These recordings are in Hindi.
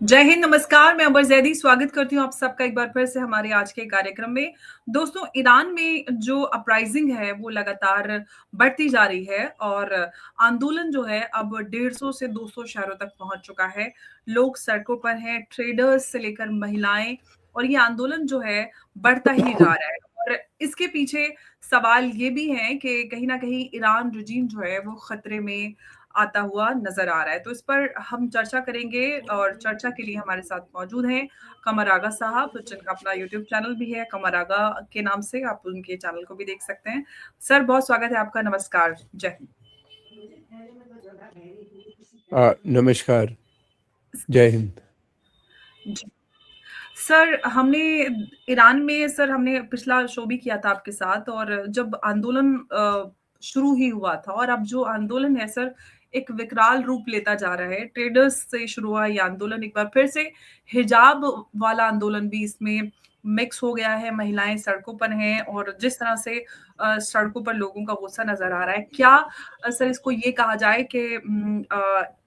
जय हिंद, नमस्कार। मैं अंबर ज़ैदी स्वागत करती हूँ आप सबका एक बार फिर से हमारे आज के कार्यक्रम में। दोस्तों, ईरान में जो अपराइज़िंग है वो लगातार बढ़ती जा रही है और आंदोलन जो है अब 150 से 200 शहरों तक पहुँच चुका है। लोग सड़कों पर हैं, ट्रेडर्स से लेकर महिलाएँ और ये आंदोलन जो है बढ़ता ही जा रहा है। और इसके पीछे सवाल ये भी है कि कहीं न कहीं ईरान रेजिम जो है वो खतरे में आता हुआ नज़र आ रहा है। तो इस पर हम चर्चा करेंगे और चर्चा के लिए हमारे साथ मौजूद हैं कमर आगा साहब, जिनका अपना यूट्यूब चैनल भी है कमर आगा के नाम से, आप उनके चैनल को भी देख सकते हैं। सर, बहुत स्वागत है आपका, नमस्कार, जय हिंद। नमस्कार, जय हिंद। जी। सर, हमने ईरान में सर हमने पिछला शो भी किया था आपके साथ और जब आंदोलन शुरू ही हुआ था और अब जो आंदोलन है सर, एक विकराल रूप लेता जा रहा है। ट्रेडर्स से शुरू हुआ ये आंदोलन एक बार फिर से हिजाब वाला आंदोलन भी इसमें मिक्स हो गया है। महिलाएँ सड़कों पर हैं और जिस तरह से सड़कों पर लोगों का गुस्सा नज़र आ रहा है। क्या सर इसको ये कहा जाए कि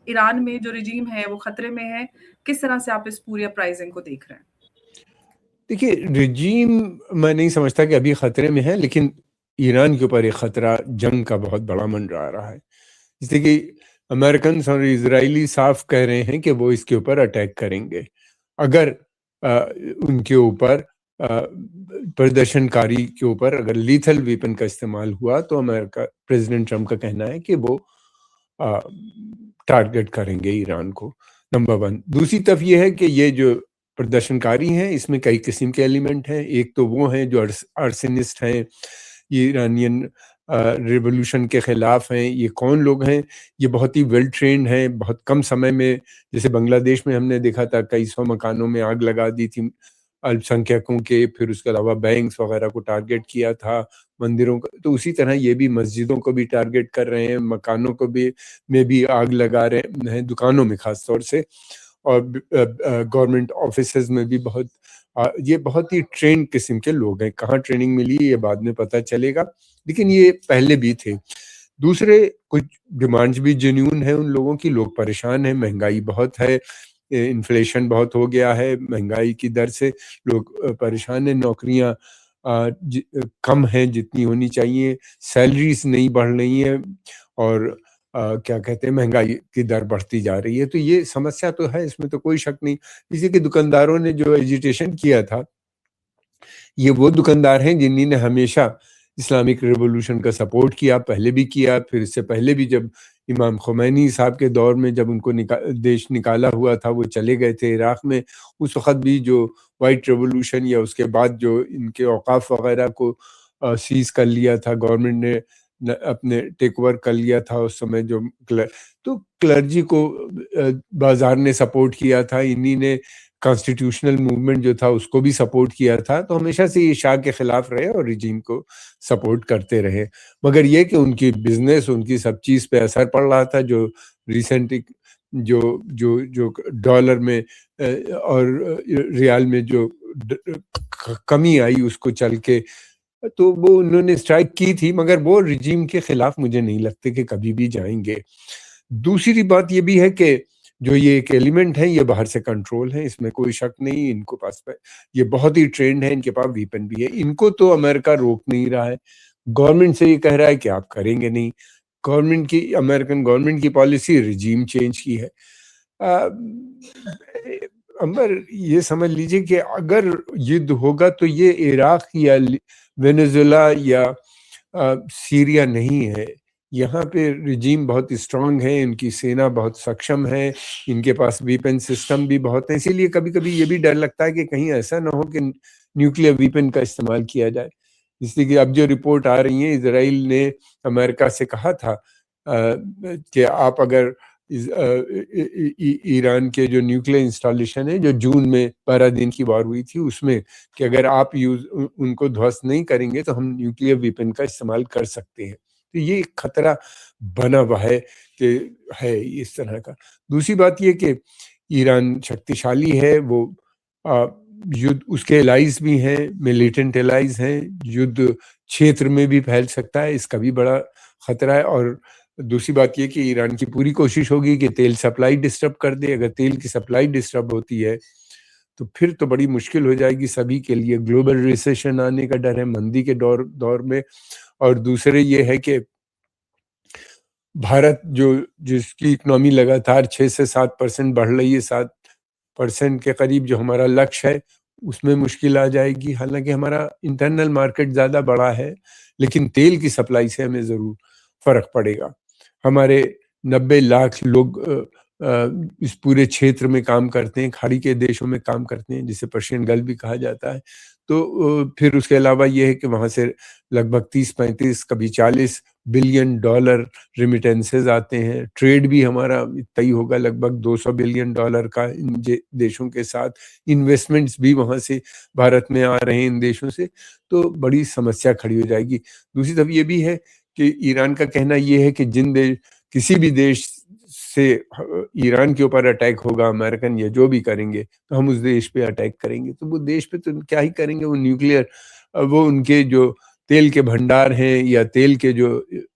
ईरान में जो रेजिम है वो खतरे में है? किस तरह से आप इस पूरी अपराइजिंग को देख रहे हैं? देखिए, रेजीम मैं नहीं समझता कि अभी खतरे में है, लेकिन ईरान के ऊपर एक खतरा जंग का बहुत बड़ा मंडरा रहा है। जैसे कि अमेरिकन और इजरायली साफ कह रहे हैं कि वो इसके ऊपर अटैक करेंगे अगर उनके ऊपर प्रदर्शनकारी के ऊपर अगर लीथल वेपन का इस्तेमाल हुआ तो अमेरिका प्रेसिडेंट ट्रम्प का कहना है कि वो टारगेट करेंगे ईरान को। Number one. दूसरी तरफ ये है कि ये जो प्रदर्शनकारी हैं इसमें कई किस्म के एलिमेंट हैं। एक तो वो हैं जो आर्सेनिस्ट हैं, ये ईरानियन रिवोल्यूशन के खिलाफ हैं। ये कौन लोग हैं? ये बहुत ही वेल ट्रेंड हैं। बहुत कम समय में, जैसे बांग्लादेश में हमने देखा था, कई सौ मकानों में आग लगा दी थी अल्पसंख्यकों के, फिर उसके अलावा बैंक्स वगैरह को टारगेट किया था, मंदिरों को। तो उसी तरह ये भी मस्जिदों को भी टारगेट कर रहे हैं, मकानों को भी में भी आग लगा रहे हैं, दुकानों में खास तौर से, और गवर्नमेंट ऑफिसेज में भी बहुत ये बहुत ही ट्रेंड किस्म के लोग हैं। कहाँ ट्रेनिंग मिली ये बाद में पता चलेगा, लेकिन ये पहले भी थे। दूसरे, कुछ डिमांड्स भी जेन्युइन है उन लोगों की। लोग परेशान हैं, महंगाई बहुत है, इन्फ्लेशन बहुत हो गया है, महंगाई की दर से लोग परेशान हैं। नौकरियां कम हैं जितनी होनी चाहिए, सैलरीज नहीं बढ़ रही हैं, और क्या कहते हैं, महंगाई की दर बढ़ती जा रही है। तो ये समस्या तो है, इसमें तो कोई शक नहीं। इसी के दुकानदारों ने जो एजिटेशन किया था, ये वो दुकानदार हैं जिन्होंने हमेशा इस्लामिक रिवॉल्यूशन का सपोर्ट किया, पहले भी किया, फिर इससे पहले भी जब इमाम खुमैनी साहब के दौर में जब उनको देश निकाला हुआ था, वो चले गए थे इराक में, उस वक़्त भी जो वाइट रिवॉल्यूशन या उसके बाद जो इनके औकाफ वगैरह को सीज़ कर लिया था गवर्नमेंट ने, अपने टेक ओवर कर लिया था उस समय, जो तो क्लर्जी को बाज़ार ने सपोर्ट किया था, इन्हीं ने कॉन्स्टिट्यूशनल मूवमेंट जो था उसको भी सपोर्ट किया था। तो हमेशा से ये शाह के खिलाफ रहे और रिजीम को सपोर्ट करते रहे। मगर ये कि उनकी बिजनेस, उनकी सब चीज़ पे असर पड़ रहा था। जो रिसेंट जो जो जो डॉलर में और रियाल में जो कमी आई उसको चल के, तो वो उन्होंने स्ट्राइक की थी, मगर वो रिजीम के खिलाफ मुझे नहीं लगते कि कभी भी जाएंगे। दूसरी बात ये भी है कि जो ये एक एलिमेंट है, ये बाहर से कंट्रोल है, इसमें कोई शक नहीं। इनको पास ये बहुत ही ट्रेंड है, इनके पास वीपन भी है। इनको तो अमेरिका रोक नहीं रहा है, गवर्नमेंट से ये कह रहा है कि आप करेंगे नहीं। गवर्नमेंट की, अमेरिकन गवर्नमेंट की पॉलिसी रिजीम चेंज की है। अंबर, ये समझ लीजिए कि अगर युद्ध होगा तो ये इराक या वेनेजुला या सीरिया नहीं है। यहाँ पे रिजीम बहुत स्ट्रांग है, इनकी सेना बहुत सक्षम है, इनके पास वीपन सिस्टम भी बहुत है। इसीलिए कभी कभी ये भी डर लगता है कि कहीं ऐसा ना हो कि न्यूक्लियर वीपन का इस्तेमाल किया जाए। इसलिए कि अब जो रिपोर्ट आ रही है, इजराइल ने अमेरिका से कहा था कि आप अगर ईरान के जो न्यूक्लियर इंस्टॉलेशन है, जो जून में 12 दिन की वार हुई थी उसमें, कि अगर आप उनको ध्वस्त नहीं करेंगे तो हम न्यूक्लियर वेपन का इस्तेमाल कर सकते हैं। तो ये एक खतरा बना हुआ है कि है इस तरह का। दूसरी बात ये कि ईरान शक्तिशाली है, वो युद्ध, उसके एलाइज भी हैं, मिलिटेंट एलाइज हैं, युद्ध क्षेत्र में भी फैल सकता है, इसका भी बड़ा खतरा है। और दूसरी बात ये कि ईरान की पूरी कोशिश होगी कि तेल सप्लाई डिस्टर्ब कर दे। अगर तेल की सप्लाई डिस्टर्ब होती है तो फिर तो बड़ी मुश्किल हो जाएगी सभी के लिए। ग्लोबल रिसेशन आने का डर है मंदी के दौर दौर में। और दूसरे ये है कि भारत जिसकी इकोनॉमी लगातार 6 से 7% बढ़ रही है, 7% के करीब जो हमारा लक्ष्य है, उसमें मुश्किल आ जाएगी। हालांकि हमारा इंटरनल मार्केट ज़्यादा बड़ा है, लेकिन तेल की सप्लाई से हमें ज़रूर फर्क पड़ेगा। हमारे 90 लाख लोग इस पूरे क्षेत्र में काम करते हैं, खाड़ी के देशों में काम करते हैं, जिसे पर्शियन गल्फ भी कहा जाता है। तो फिर उसके अलावा ये है कि वहाँ से लगभग 30-35 कभी $40 बिलियन रिमिटेंसेस आते हैं। ट्रेड भी हमारा इतना ही होगा, लगभग $200 बिलियन का इन देशों के साथ। इन्वेस्टमेंट्स भी वहाँ से भारत में आ रहे हैं इन देशों से, तो बड़ी समस्या खड़ी हो जाएगी। दूसरी तरफ ये भी है कि ईरान का कहना ये है कि किसी भी देश से ईरान के ऊपर अटैक होगा, अमेरिकन या जो भी करेंगे, तो हम उस देश पे अटैक करेंगे। तो वो देश पे तो क्या ही करेंगे, वो न्यूक्लियर वो उनके जो तेल के भंडार हैं या तेल के जो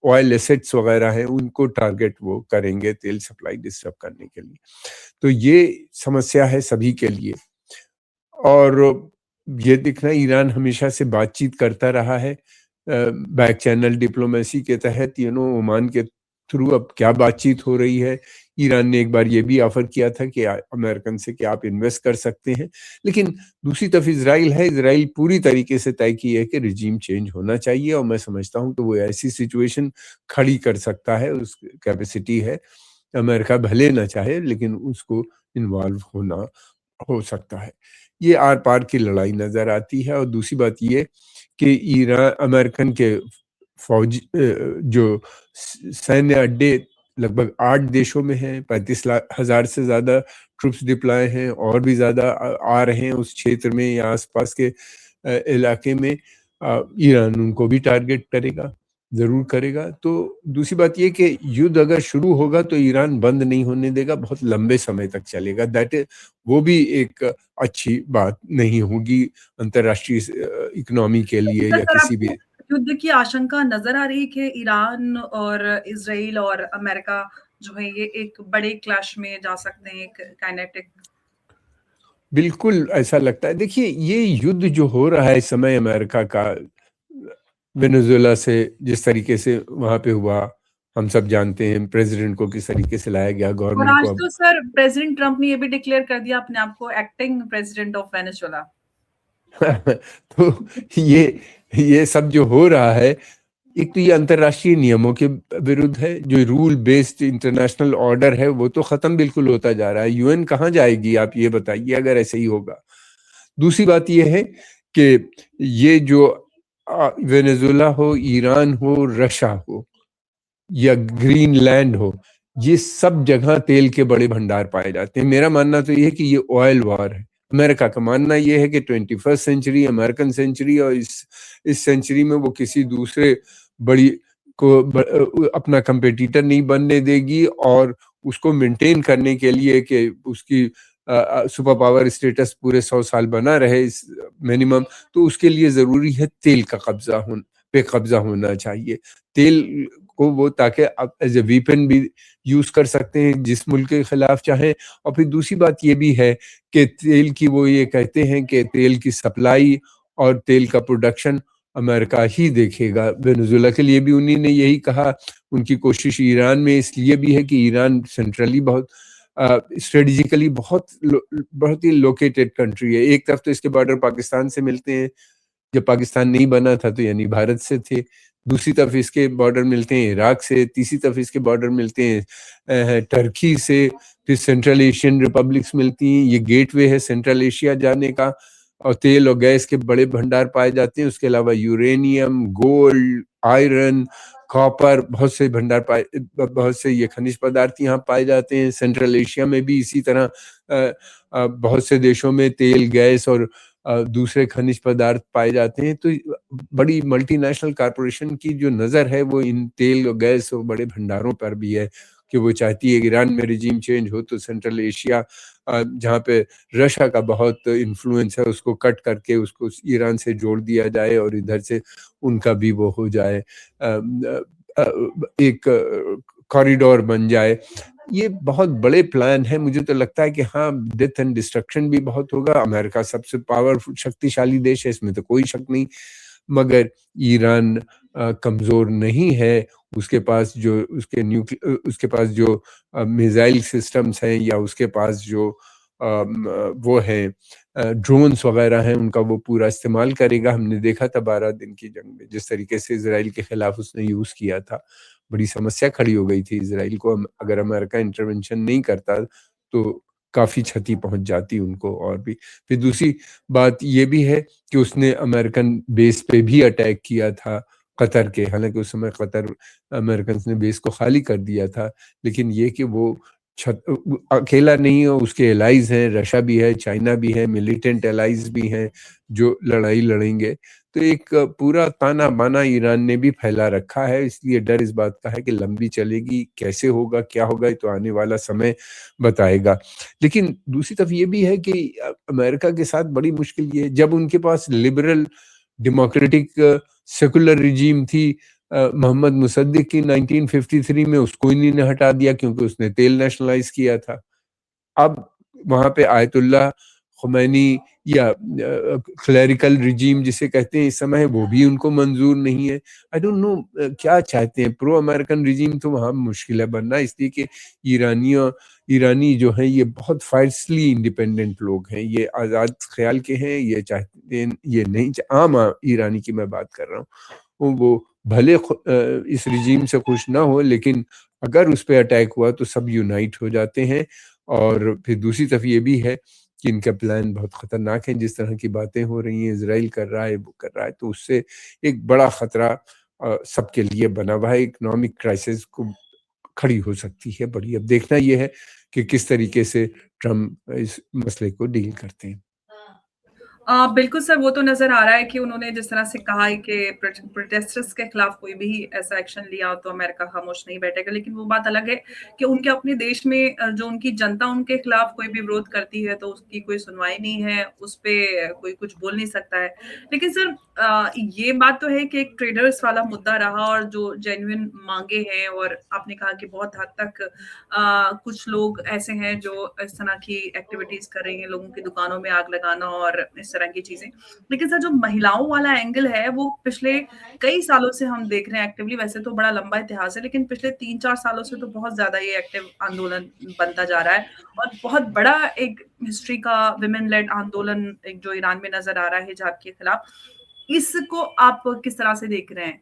ऑयल एसेट्स वगैरह हैं, उनको टारगेट वो करेंगे तेल सप्लाई डिस्टर्ब करने के लिए। तो ये समस्या है सभी के लिए। और ये दिखना, ईरान हमेशा से बातचीत करता रहा है बैक चैनल डिप्लोमेसी के तहत, ओमान के थ्रू। अब क्या बातचीत हो रही है, ईरान ने एक बार ये भी ऑफर किया था कि अमेरिकन से कि आप इन्वेस्ट कर सकते हैं। लेकिन दूसरी तरफ इजराइल है, इजराइल पूरी तरीके से तय की है कि रिजीम चेंज होना चाहिए, और मैं समझता हूँ कि वो ऐसी सिचुएशन खड़ी कर सकता है, उस कैपेसिटी है। अमेरिका भले ना चाहे, लेकिन उसको इन्वॉल्व होना हो सकता है। ये आर पार की लड़ाई नजर आती है। और दूसरी बात ये कि ईरान अमेरिकन के फौजी जो सैन्य अड्डे लगभग 8 देशों में हैं, 35,000 से ज़्यादा ट्रूप्स डिप्लॉय हैं, और भी ज़्यादा आ रहे हैं उस क्षेत्र में या आसपास के इलाके में। ईरान उनको भी टारगेट करेगा, ज़रूर करेगा। तो दूसरी बात ये कि युद्ध अगर शुरू होगा तो ईरान बंद नहीं होने देगा, बहुत लंबे समय तक चलेगा। वो भी एक अच्छी बात नहीं होगी अंतर्राष्ट्रीय इकोनॉमी के लिए क्या या सर किसी आपको भी। युद्ध की आशंका नज़र आ रही है कि ईरान और इज़राइल और अमेरिका जो है ये एक बड़े क्लैश में जा सकते हैं, एक काइनेटिक? बिल्कुल ऐसा लगता है। देखिए, ये युद्ध जो हो रहा है इस समय अमेरिका का वेनेजुएला से, जिस तरीके से वहाँ पे हुआ, हम सब जानते हैं। प्रेसिडेंट को किस तरीके से लाया गया, और गवर्नमेंट को आज अब तो सर प्रेसिडेंट ट्रम्प ने ये भी डिक्लेयर कर दिया अपने आप को एक्टिंग प्रेसिडेंट ऑफ वेनेजुएला। तो ये सब जो हो रहा है, एक तो ये अंतर्राष्ट्रीय नियमों के विरुद्ध है। जो रूल बेस्ड इंटरनेशनल ऑर्डर है वो तो खत्म बिल्कुल होता जा रहा है। यूएन कहाँ जाएगी, आप ये बताइए, अगर ऐसे ही होगा। दूसरी बात ये है कि ये जो वेनेजुएला हो, ईरान हो, रशिया हो या ग्रीनलैंड हो, ये सब जगह तेल के बड़े भंडार पाए जाते हैं। मेरा मानना तो ये है कि ये ऑयल वॉर है। अमेरिका का मानना ये है कि 21st सेंचुरी अमेरिकन सेंचुरी, और इस सेंचुरी में वो किसी दूसरे बड़ी को अपना कंपेटिटर नहीं बनने देगी, और उसको मेंटेन करने के लिए कि उसकी सुपर पावर स्टेटस पूरे 100 साल बना रहे इस मिनिमम, तो उसके लिए जरूरी है तेल का कब्जा होना चाहिए। तेल को वो ताकि आप एज ए वीपन भी यूज कर सकते हैं जिस मुल्क के खिलाफ चाहें। और फिर दूसरी बात ये भी है कि तेल की, वो ये कहते हैं कि तेल की सप्लाई और तेल का प्रोडक्शन अमेरिका ही देखेगा। वेनेजुएला के लिए भी उन्हीं ने यही कहा। उनकी कोशिश ईरान में इसलिए भी है कि ईरान सेंट्रली बहुत स्ट्रेटेजिकली बहुत ही लोकेटेड कंट्री है। एक तरफ तो इसके बॉर्डर पाकिस्तान से मिलते हैं, जब पाकिस्तान नहीं बना था तो यानी भारत से थे। दूसरी तरफ इसके बॉर्डर मिलते हैं इराक से, तीसरी तरफ इसके बॉर्डर मिलते हैं टर्की से, फिर सेंट्रल एशियन रिपब्लिक्स मिलती हैं। ये गेटवे है सेंट्रल एशिया जाने का, और तेल और गैस के बड़े भंडार पाए जाते हैं। उसके अलावा यूरेनियम, गोल्ड, आयरन, कॉपर, बहुत से ये खनिज पदार्थ यहाँ पाए जाते हैं। सेंट्रल एशिया में भी इसी तरह बहुत से देशों में तेल, गैस और दूसरे खनिज पदार्थ पाए जाते हैं। तो बड़ी मल्टीनेशनल कॉरपोरेशन की जो नज़र है वो इन तेल और गैस और बड़े भंडारों पर भी है, कि वो चाहती है कि ईरान में रिजीम चेंज हो तो सेंट्रल एशिया, जहाँ पे रशिया का बहुत इन्फ्लुएंस है, उसको कट करके उसको ईरान से जोड़ दिया जाए, और इधर से उनका भी वो हो जाए, एक कॉरिडोर बन जाए। ये बहुत बड़े प्लान हैं। मुझे तो लगता है कि हाँ, डेथ एंड डिस्ट्रक्शन भी बहुत होगा। अमेरिका सबसे पावरफुल शक्तिशाली देश है, इसमें तो कोई शक नहीं। मगर ईरान कमज़ोर नहीं है। उसके पास जो मिसाइल सिस्टम्स हैं, या उसके पास जो वो हैं ड्रोन्स वगैरह हैं, उनका वो पूरा इस्तेमाल करेगा। हमने देखा था 12 दिन की जंग में जिस तरीके से इजराइल के खिलाफ उसने यूज़ किया था, बड़ी समस्या खड़ी हो गई थी इजराइल को। अगर अमेरिका इंटरवेंशन नहीं करता तो काफ़ी क्षति पहुंच जाती उनको। और भी फिर दूसरी बात ये भी है कि उसने अमेरिकन बेस पे भी अटैक किया था कतर के। हालांकि उस समय कतर अमेरिकन ने बेस को खाली कर दिया था, लेकिन ये कि वो अकेला नहीं है, उसके एलाइज हैं, रशिया भी है, चाइना भी है, मिलिटेंट एलाइज भी हैं जो लड़ाई लड़ेंगे। तो एक पूरा ताना बाना ईरान ने भी फैला रखा है। इसलिए डर इस बात का है कि लंबी चलेगी, कैसे होगा क्या होगा ये तो आने वाला समय बताएगा। लेकिन दूसरी तरफ ये भी है कि अमेरिका के साथ बड़ी मुश्किल ये है, जब उनके पास लिबरल डेमोक्रेटिक सेकुलर रिजीम थी मोहम्मद मुसद्दिक की 1953 में, उसको इन्हीं ने हटा दिया क्योंकि उसने तेल नेशनलाइज किया था। अब वहां पे आयतुल्लाह खुमैनी या क्लरिकल रिजीम जिसे कहते हैं इस समय, वो भी उनको मंजूर नहीं है। आई डोंट नो क्या चाहते हैं। प्रो अमेरिकन रिजीम तो वहां मुश्किल है बनना, इसलिए कि ईरानी जो हैं ये बहुत फाइसली इंडिपेंडेंट लोग हैं, ये आज़ाद ख्याल के हैं। ये चाहते हैं, ये नहीं आम ईरानी की मैं बात कर रहा हूँ, वो भले इस रिजीम से खुश ना हो, लेकिन अगर उस पर अटैक हुआ तो सब यूनाइट हो जाते हैं। और फिर दूसरी तरफ ये भी है कि इनका प्लान बहुत खतरनाक है। जिस तरह की बातें हो रही हैं, इजराइल कर रहा है, वो कर रहा है, तो उससे एक बड़ा खतरा सबके लिए बना हुआ है। इकोनॉमिक क्राइसिस को खड़ी हो सकती है बड़ी। अब देखना यह है कि किस तरीके से ट्रम्प इस मसले को डील करते हैं। बिल्कुल सर, वो तो नज़र आ रहा है कि उन्होंने जिस तरह से कहा है कि प्रोटेस्टर्स के खिलाफ कोई भी ऐसा एक्शन लिया तो अमेरिका खामोश नहीं बैठेगा। लेकिन वो बात अलग है कि उनके अपने देश में जो उनकी जनता उनके खिलाफ कोई भी विरोध करती है तो उसकी कोई सुनवाई नहीं है, उस पे कोई कुछ बोल नहीं सकता है। लेकिन सर ये बात तो है कि एक ट्रेडर्स वाला मुद्दा रहा और जो जेन्युइन मांगे हैं, और आपने कहा कि बहुत हद तक कुछ लोग ऐसे हैं जो इस तरह की एक्टिविटीज कर रही हैं, लोगों की दुकानों में आग लगाना और इस तरह की चीजें। लेकिन सर जो महिलाओं वाला एंगल है वो पिछले कई सालों से हम देख रहे हैं एक्टिवली। वैसे तो बड़ा लंबा इतिहास है, लेकिन पिछले 3-4 सालों से तो बहुत ज्यादा ये एक्टिव आंदोलन बनता जा रहा है, और बहुत बड़ा एक हिस्ट्री का विमेन लेड आंदोलन एक जो ईरान में नजर आ रहा है हिजाब के खिलाफ। इसको आप किस तरह से देख रहे हैं,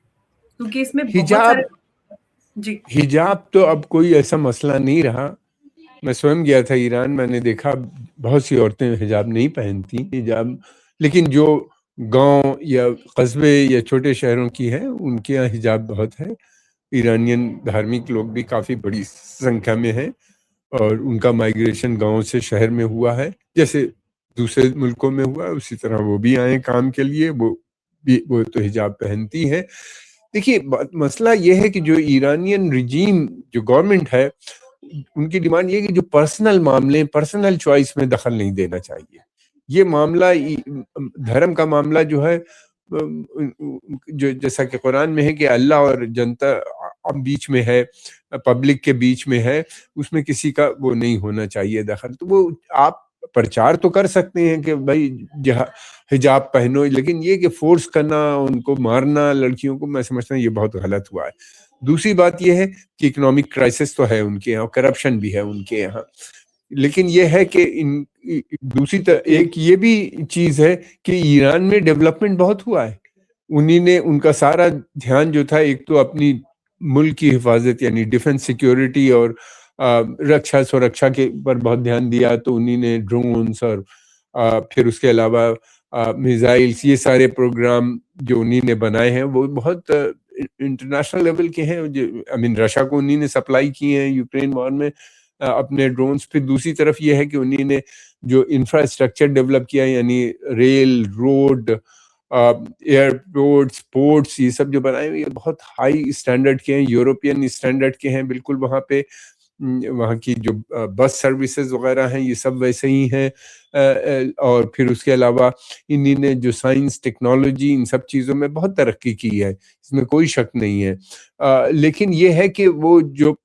क्योंकि इसमें बहुत सारे। हिजाब जी। हिजाब तो अब कोई ऐसा मसला नहीं रहा। मैं स्वयं गया था ईरान, मैंने देखा बहुत सी औरतें हिजाब नहीं पहनती हिजाब। लेकिन जो गांव या कस्बे या छोटे शहरों की हैं, उनके यहाँ हिजाब बहुत है। ईरानियन धार्मिक लोग भी काफ़ी बड़ी संख्या में हैं, और उनका माइग्रेशन गांव से शहर में हुआ है। जैसे दूसरे मुल्कों में हुआ है उसी तरह वो भी आए काम के लिए, वो तो हिजाब पहनती हैं। देखिए, मसला ये है कि जो ईरानियन रिजीम, जो गवर्नमेंट है, उनकी डिमांड ये है कि जो पर्सनल मामले, पर्सनल चॉइस में दखल नहीं देना चाहिए। ये मामला धर्म का मामला जो है, जो जैसा कि कुरान में है कि अल्लाह और जनता बीच में है, पब्लिक के बीच में है, उसमें किसी का वो नहीं होना चाहिए दखल। तो वो आप प्रचार तो कर सकते हैं कि भाई हिजाब पहनो, लेकिन ये कि फोर्स करना, उनको मारना लड़कियों को, मैं समझता हूँ ये बहुत गलत हुआ है। दूसरी बात यह है कि इकोनॉमिक क्राइसिस तो है उनके यहाँ, करप्शन भी है उनके यहाँ। लेकिन यह है कि दूसरी तरह एक ये भी चीज है कि ईरान में डेवलपमेंट बहुत हुआ है। उन्हीं ने उनका सारा ध्यान जो था, एक तो अपनी मुल्क की हिफाजत यानी डिफेंस सिक्योरिटी और रक्षा सुरक्षा के पर बहुत ध्यान दिया। तो उन्हीं ने ड्रोन्स और फिर उसके अलावा मिसाइल्स, ये सारे प्रोग्राम जो उन्हीं ने बनाए हैं वो बहुत इंटरनेशनल लेवल के हैं। आई मीन रशिया को उन्हीं ने सप्लाई किए हैं यूक्रेन वॉर में अपने ड्रोन्स। फिर दूसरी तरफ ये है कि उन्हीं ने जो इंफ्रास्ट्रक्चर डेवलप किया, यानी रेल, रोड, एयरपोर्ट्स, पोर्ट्स, ये सब जो बनाए हुए, ये बहुत हाई स्टैंडर्ड के हैं, यूरोपियन स्टैंडर्ड के हैं बिल्कुल। वहाँ पे वहाँ की जो बस सर्विसेज वगैरह हैं ये सब वैसे ही हैं। और फिर उसके अलावा इन्हीं ने जो साइंस, टेक्नोलॉजी, इन सब चीज़ों में बहुत तरक्की की है, इसमें कोई शक नहीं है। लेकिन ये है कि वो जो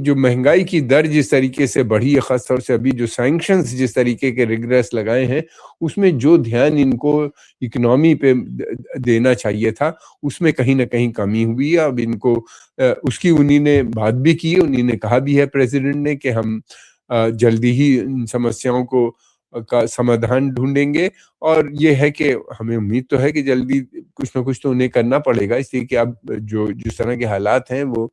जो महंगाई की दर जिस तरीके से बढ़ी है, खास तौर से अभी जो सैंक्शंस जिस तरीके के रिग्रेस लगाए हैं, उसमें जो ध्यान इनको इकोनॉमी पे देना चाहिए था, उसमें कहीं ना कहीं कमी हुई है। अब इनको उसकी उन्हीं ने बात भी की है, उन्हीं ने कहा भी है प्रेसिडेंट ने कि हम जल्दी ही इन समस्याओं को का समाधान ढूंढेंगे। और ये है कि हमें उम्मीद तो है कि जल्दी कुछ ना कुछ तो उन्हें करना पड़ेगा, इसलिए कि अब जो जिस तरह के हालात हैं वो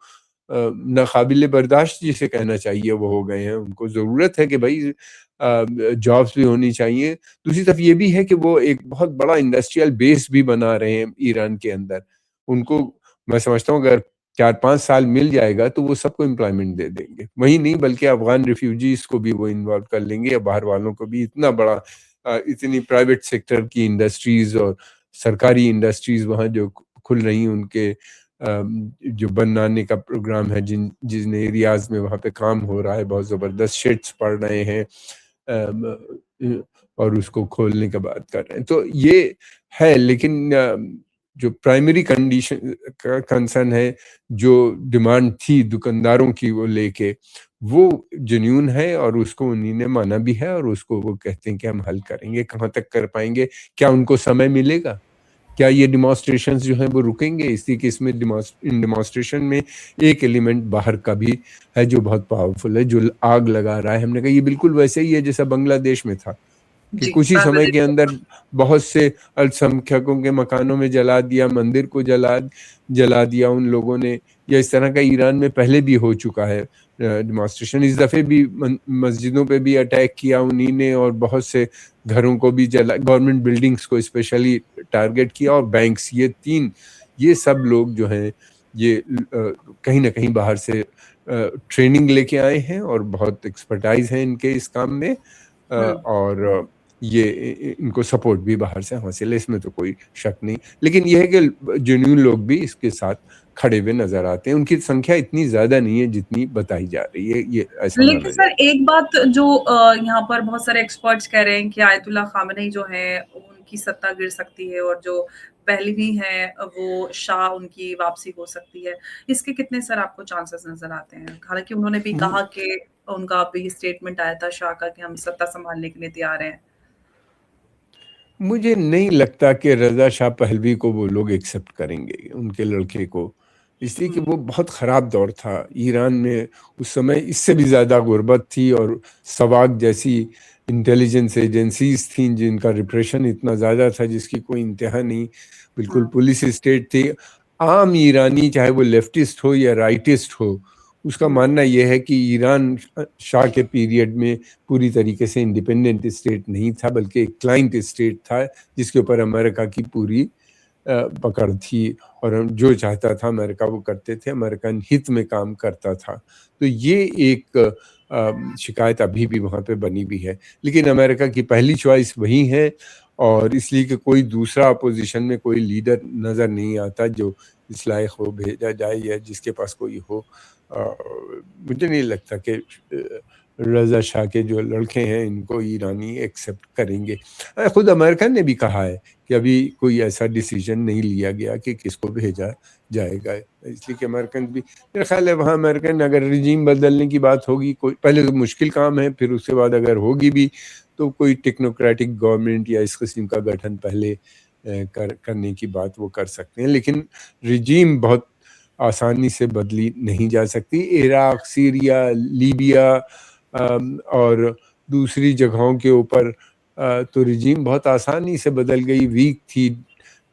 नाकाबिले बर्दाश्त जिसे कहना चाहिए वो हो गए हैं। उनको ज़रूरत है कि भाई जॉब्स भी होनी चाहिए। दूसरी तरफ ये भी है कि वो एक बहुत बड़ा इंडस्ट्रियल बेस भी बना रहे हैं ईरान के अंदर। उनको मैं समझता हूँ अगर 4-5 साल मिल जाएगा तो वो सबको एम्प्लॉयमेंट दे देंगे। वही नहीं बल्कि अफ़गान रिफ्यूजीज़ को भी वो इन्वॉल्व कर लेंगे या बाहर वालों को भी। इतना बड़ा इतनी प्राइवेट सेक्टर की इंडस्ट्रीज़ और सरकारी इंडस्ट्रीज़ वहाँ जो खुल रही हैं, उनके जो बनाने का प्रोग्राम है, जिन एरियाज में वहाँ पे काम हो रहा है, बहुत ज़बरदस्त शेड्स पड़ रहे हैं और उसको खोलने का बात कर रहे हैं। तो ये है, लेकिन जो प्राइमरी कंडीशन का कंसर्न है, जो डिमांड थी दुकानदारों की वो लेके, वो जेन्युइन है और उसको उन्हीं ने माना भी है और उसको वो कहते हैं कि हम हल करेंगे। कहाँ तक कर पाएंगे, क्या उनको समय मिलेगा, क्या ये डिमॉन्स्ट्रेशंस जो हैं वो रुकेंगे? इसी केस में इन डिमॉन्स्ट्रेशन में एक एलिमेंट बाहर का भी है जो बहुत पावरफुल है, जो आग लगा रहा है। हमने कहा ये बिल्कुल वैसे ही है जैसा बांग्लादेश में था कि जी, कुछ ही समय बांग्लादेश के में अंदर बहुत से अल्पसंख्यकों के मकानों में जला दिया, मंदिर को जला दिया उन लोगों ने। या इस तरह का ईरान में पहले भी हो चुका है डिमॉन्स्ट्रेशन। इस दफ़े भी मस्जिदों पे भी अटैक किया उन्हीं ने और बहुत से घरों को भी जला, गवर्नमेंट बिल्डिंग्स को स्पेशली टारगेट किया और बैंक्स। ये सब लोग जो हैं ये कहीं ना कहीं बाहर से ट्रेनिंग लेके आए हैं और बहुत एक्सपर्टाइज हैं इनके इस काम में। और ये इनको सपोर्ट भी बाहर से हासिल है, इसमें तो कोई शक नहीं। लेकिन यह है कि जेन्युइन लोग भी इसके साथ खड़े हुए नजर आते हैं। उनकी संख्या इतनी ज्यादा नहीं है जितनी बताई जा रही है, ये ऐसा माना लेकिन जा सर रहा एक बात जो यहाँ पर बहुत सारे एक्सपर्ट्स कह रहे हैं कि आयतुल्ला खामेनी जो है उनकी सत्ता गिर सकती है और जो पहलवी है वो शाह उनकी वापसी हो सकती है। इसके कितने सर आपको चांसेस नजर आते हैं? हालांकि उन्होंने भी है। कहा कि उनका अभी स्टेटमेंट आया था शाह का कि हम सत्ता संभालने के लिए तैयार हैं। मुझे नहीं लगता कि रज़ा शाह पहलवी को वो लोग एक्सेप्ट करेंगे, उनके लड़के को। इसलिए कि हम्म, वो बहुत ख़राब दौर था ईरान में। उस समय इससे भी ज़्यादा गुर्बत थी और सवाक जैसी इंटेलिजेंस एजेंसीज थीं जिनका रिप्रेशन इतना ज़्यादा था जिसकी कोई इंतहा नहीं। बिल्कुल हाँ, पुलिस स्टेट थी। आम ईरानी चाहे वो लेफ्टिस्ट हो या राइटिस्ट हो, उसका हम्म, मानना यह है कि ईरान शाह के पीरियड में पूरी तरीके से इंडिपेंडेंट स्टेट नहीं था, बल्कि एक क्लाइंट स्टेट था जिसके ऊपर अमेरिका की पूरी पकड़ थी। और हम जो चाहता था अमेरिका वो करते थे, अमेरिकन हित में काम करता था। तो ये एक शिकायत अभी भी वहाँ पे बनी हुई है। लेकिन अमेरिका की पहली चॉइस वही है और इसलिए कि कोई दूसरा अपोजिशन में कोई लीडर नज़र नहीं आता जो इस लायक हो भेजा जाए या जिसके पास कोई हो। मुझे नहीं लगता कि रज़ा शाह के जो लड़के हैं इनको ईरानी एक्सेप्ट करेंगे। खुद अमेरिका ने भी कहा है कि अभी कोई ऐसा डिसीजन नहीं लिया गया कि किसको भेजा जाएगा। इसलिए कि अमेरिकन भी, मेरा ख्याल है वहाँ अमेरिकन अगर रिजीम बदलने की बात होगी, कोई पहले तो मुश्किल काम है, फिर उसके बाद अगर होगी भी तो कोई टेक्नोक्रेटिक गवर्नमेंट या इस किस्म का गठन पहले करने की बात वो कर सकते हैं। लेकिन रिजीम बहुत आसानी से बदली नहीं जा सकती। इराक, सीरिया, लीबिया और दूसरी जगहों के ऊपर तो रिजीम बहुत आसानी से बदल गई। वीक थी,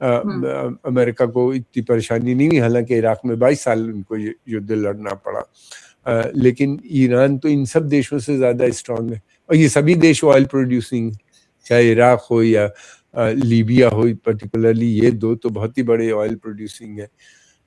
हम्म, अमेरिका को इतनी परेशानी नहीं हुई, हालांकि इराक में 22 साल उनको युद्ध लड़ना पड़ा। लेकिन ईरान तो इन सब देशों से ज़्यादा स्ट्रांग है और ये सभी देश ऑयल प्रोड्यूसिंग, चाहे इराक हो या लीबिया हो। पर्टिकुलरली ये दो तो बहुत ही बड़े ऑयल प्रोड्यूसिंग है।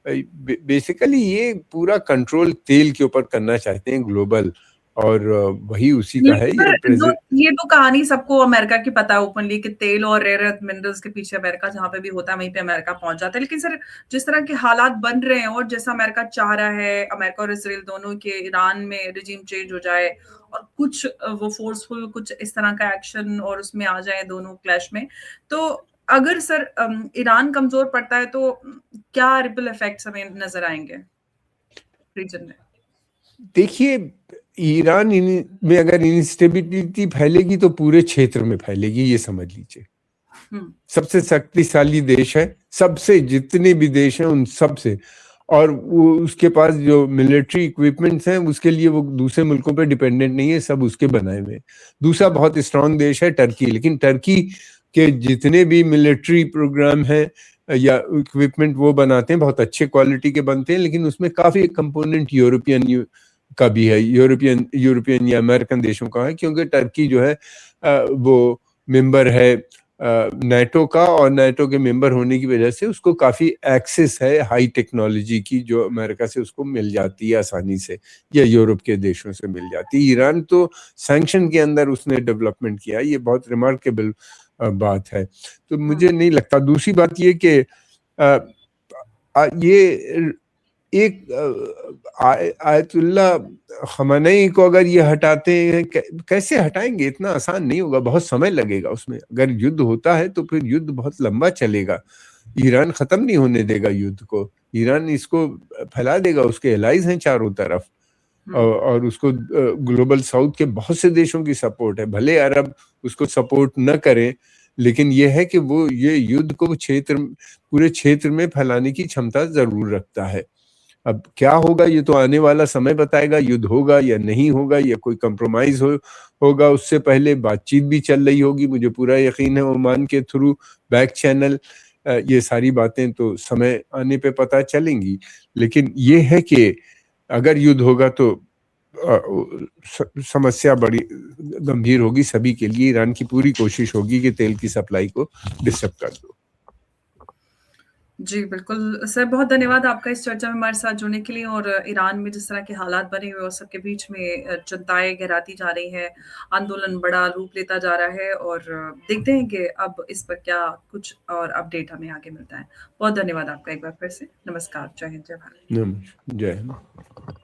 बेसिकली ये पूरा कंट्रोल तेल के ऊपर करना चाहते हैं ग्लोबल, और वही उसी का है लेकिन ये सर ये तो कहानी सबको अमेरिका की पता है ओपनली कि तेल और रेयर अर्थ मिनरल्स के पीछे अमेरिका जहां पे भी होता है वहीं पे अमेरिका पहुंच जाता है। लेकिन सर जिस तरह के हालात बन रहे हैं और जैसा अमेरिका चाह रहा है, अमेरिका और इसराइल दोनों के ईरान में रिजीम चेंज हो जाए और कुछ वो फोर्सफुल कुछ इस तरह का एक्शन और उसमें आ जाए दोनों क्लैश में, तो अगर सर ईरान कमज़ोर पड़ता है तो क्या रिपल इफ़ेक्ट्स हमें नज़र आएँगे रीजन में? देखिए, ईरान में अगर इंस्टेबिलिटी फैलेगी तो पूरे क्षेत्र में फैलेगी, ये समझ लीजिए। सबसे शक्तिशाली देश है, सबसे जितने भी देश हैं उन सब से, और वो उसके पास जो मिलिट्री इक्विपमेंट्स हैं उसके लिए वो दूसरे मुल्कों पे डिपेंडेंट नहीं है, सब उसके बनाए हुए। दूसरा बहुत स्ट्रांग देश है टर्की, लेकिन टर्की के जितने भी मिलिट्री प्रोग्राम हैं या इक्विपमेंट वो बनाते हैं बहुत अच्छे क्वालिटी के बनते हैं, लेकिन उसमें काफी कंपोनेंट यूरोपियन का भी है, यूरोपियन या अमेरिकन देशों का है, क्योंकि टर्की जो है वो मेंबर है नाटो का, और नाटो के मेंबर होने की वजह से उसको काफी एक्सेस है हाई टेक्नोलॉजी की, जो अमेरिका से उसको मिल जाती है आसानी से, या यूरोप के देशों से मिल जाती है। ईरान तो सैंक्शन के अंदर उसने डेवलपमेंट किया, ये बहुत रिमार्केबल बात है। तो मुझे नहीं लगता। दूसरी बात ये कि ये एक आयतुल्ला खamenei को अगर ये हटाते हैं, कैसे हटाएंगे? इतना आसान नहीं होगा, बहुत समय लगेगा उसमें। अगर युद्ध होता है तो फिर युद्ध बहुत लंबा चलेगा, ईरान खत्म नहीं होने देगा युद्ध को, ईरान इसको फैला देगा, उसके एलाइज हैं चारों तरफ, और उसको ग्लोबल साउथ के बहुत से देशों की सपोर्ट है। भले अरब उसको सपोर्ट न करें, लेकिन यह है कि वो ये युद्ध को पूरे क्षेत्र में फैलाने की क्षमता जरूर रखता है। अब क्या होगा ये तो आने वाला समय बताएगा, युद्ध होगा या नहीं होगा, या कोई कंप्रोमाइज होगा। उससे पहले बातचीत भी चल रही होगी, मुझे पूरा यकीन है, ओमान के थ्रू, बैक चैनल, ये सारी बातें तो समय आने पे पता चलेंगी। लेकिन ये है कि अगर युद्ध होगा तो समस्या बड़ी गंभीर होगी सभी के लिए। ईरान की पूरी कोशिश होगी कि तेल की सप्लाई को डिस्टर्ब कर दो। जी, बिल्कुल। सर बहुत धन्यवाद आपका इस चर्चा में हमारे साथ जुड़ने के लिए, और ईरान में जिस तरह के हालात बने हुए हैं और सबके बीच में चिंताएँ गहराती जा रही हैं, आंदोलन बड़ा रूप लेता जा रहा है, और देखते हैं कि अब इस पर क्या कुछ और अपडेट हमें आगे मिलता है। बहुत धन्यवाद आपका एक बार फिर से। नमस्कार, जय हिंद, जय भारत। जय हिंद।